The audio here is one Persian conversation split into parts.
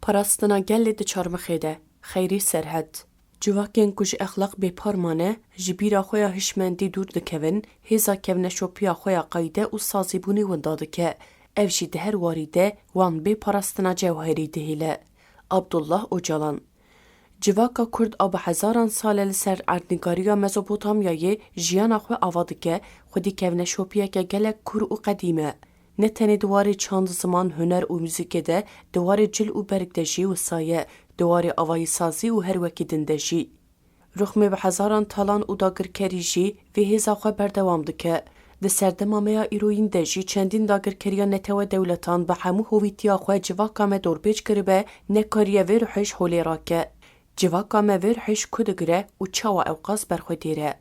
پاراستنا گل د چارمخه ده خیری سرحد جواکین کج اخلاق به پارمانه جبیرا خویا هشمندی دور دکوین هزا کونه شوپیا خویا قایده و سازیبونی ونداده که اوشی ده هر واریده وان به پاراستنا جوهری دهیله عبدالله اوجالان جواکا کرد آب هزاران سال لسر اردنگاریا مزوپوتامیای جیانا خو آواده که خودی کونه شوپیا که گلک کور و قدیمه نه تنه دوار چند زمان هنر و موزیک ده دوار جل و برگدجی و سایه دوار آوای سازی و هر وکی دندجی رخمه به هزاران تالان و داگرکری جی و هزا خو بردوام دکه ده سردمامه ایروین دجی چندین داگرکریا نتو دولتان به همو هویتیا خو جواکا دور بیچ کربه نکاریه و روحش هولی راکه جواکا و روحش کدگره و چاوا اوقاس برخو دیره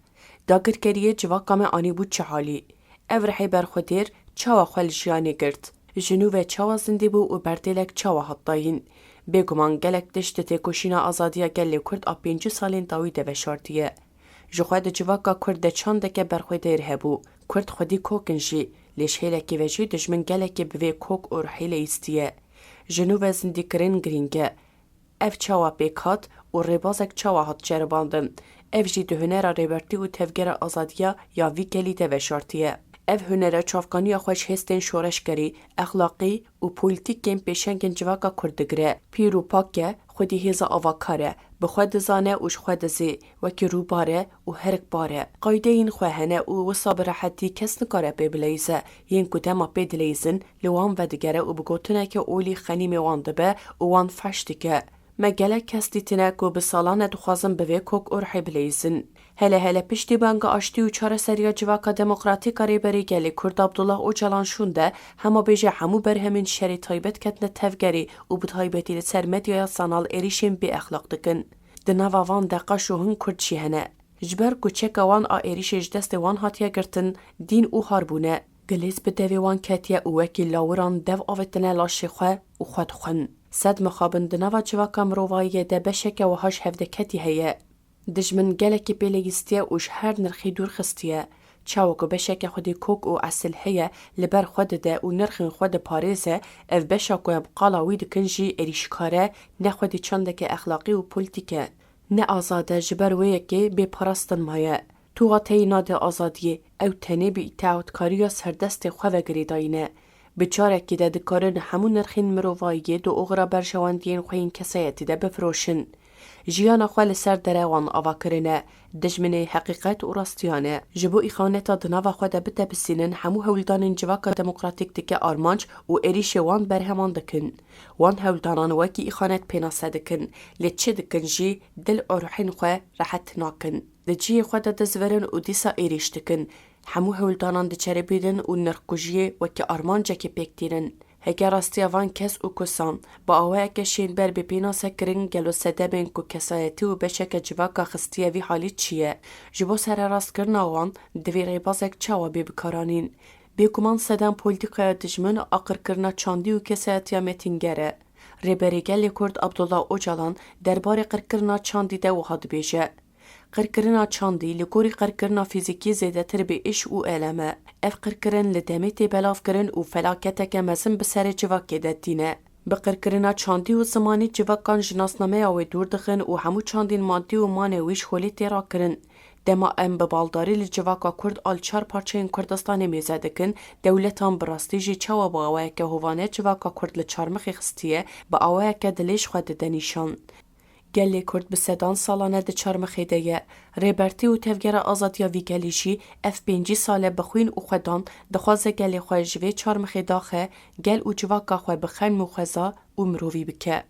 داگرکریه جواکا آنی بود چه حالی افرحی برخو دیر چاوا خوال جیانی گرد. جنوب چاوا زندی بو و بردیلک چاوا حطاین. بگمان گلک دشت تکوشینا آزادیا گلی کرد آب 5 سالین داوی ده شارتیه. جخواد جواکا کرد چنده که برخوی دیر هبو. کرد خودی کوکنجی. لیش هیلکی وجی دجمن گلکی بوی کوک اور هیل ایستیه. جنوب زندی کرین گرینگه. اف چاوا بیکات و ربازک چاوا حط چرباندن. اف جی دهنر ریبرتی و تفگر آزادیا یا وی گلی ده شارتیه. اف هنره چافکانی خوش هستن شورش کری اخلاقی و پولیتیکین پیشنگن جواکا کردگره پیرو پاکه خودی هزا آواکاره به خود زانه اوش خود زی وکی رو باره و هرک باره قایده این خواهنه و وصاب راحتی کس نکاره ببلیزه ین کدما بدلیزن لوان و دگره و بگوتنه که اولی خنیم وانده به و وان فشتی که مگله کس دیتنه که به سالانه دخوازم به کوک ارحی بلیزن هله پشتی بانگا آشتی و چاره سریا جواکا دموکراتیک ریبری گلی کرد عبدالله اوجالان شونده همه بیجه همو بر همین شری تایبت کتنه تفگری و بتایبتی لسر مدیا سانال ایریشین بی اخلاق دکن. دنوا وان دقا شوهن کرد چیهنه. جبر کوچک وان ایریشش دست وان هاتیا گرتن دین او هاربونه. گلیز به دوی وان کتیا او وکی لاوران دو آوتنه لاشی خواه و خود خون. صد مخابن دنوا جواکا مروایی ده بشک و هاش هفده کتی هیه. دجمن گلکی بیلیستیه اوش هر نرخی دور خستیه. چاوکو بشک خودی کوک و اصل هیه لبر خود ده و نرخین خود پاریزه اف بشاکو بقالاوی دکنجی اریشکاره نه خودی چندک اخلاقی و پولیتیکه. نه آزاده جبر ویکی بی پاراستن مایه. تو غطای ناده آزادیه او تنه بی اطاعتکاری یا سردست خواه گریداینه. بچاره که ده دکارن همون نرخین مرواییه دو اغرا برشواندین خوین کسایتی ده بفروشن. جیانا خوال سر دروان آوا کرنه دجمنه حقیقت و راستیانه جبو ایخانتا دناوا خواه بته بسینن همو هولدانن جواکا دموکراتیک دکه آرمانج و ایریش وان برهمان دکن وان هولدانان وکی ایخانت پیناسه دکن لیچه دکن جی دل اروحین خواه راحت ناکن دجی خواه دزورن و دیسا ایریش دکن همو هولدانان دچره بیدن و نرکوژیه وکی آرمانجه که پیکتیرن هکه راستی وان کس و کسان با آوه که شین بر بپینا سکرین گلو سدبین که کسایتی و بشه که جواکا خستیه وی حالی چیه جبو سر راست کرنا وان دوی ریبازک چاوا بی بکارانین بیگمان سدن پولیتیقای دجمن آقر کرنا چاندی و کسایتی متینگره ریبری گلی کرد عبدالله اوجالان درباره قرکرنا چاندی ده و حد بیجه قرکرنا چاندی لگوری قرکرنا فیزیکی زیده تر به اش و علمه اف قرکرن لدمیتی بلاف کرن و فلاکته که مزن بسر جواکی دادینه به قرکرنا چاندی و زمانی جواکان جناسنامه او دور دخن و همو چاندین مادی و مانویش خولی تیرا کرن دما ام به بالداری لجواکا کرد آل 4 پارچه این کردستان میزه دکن دولتان براستیجی چوا با آوه که هوانه جواکا کرد لچارمخی خستیه با آوه که دلیش خود دنیشان گلی کرد به سدان سالانه ده چارمخی دیگه ریبرتی و تفگر آزادیا وی گلیشی اف 5 ساله بخوین و خودان دخوازه گلی خواه جوی چارمخی داخه گل و جواکا خواه بخین مخوزا و مرووی بکه.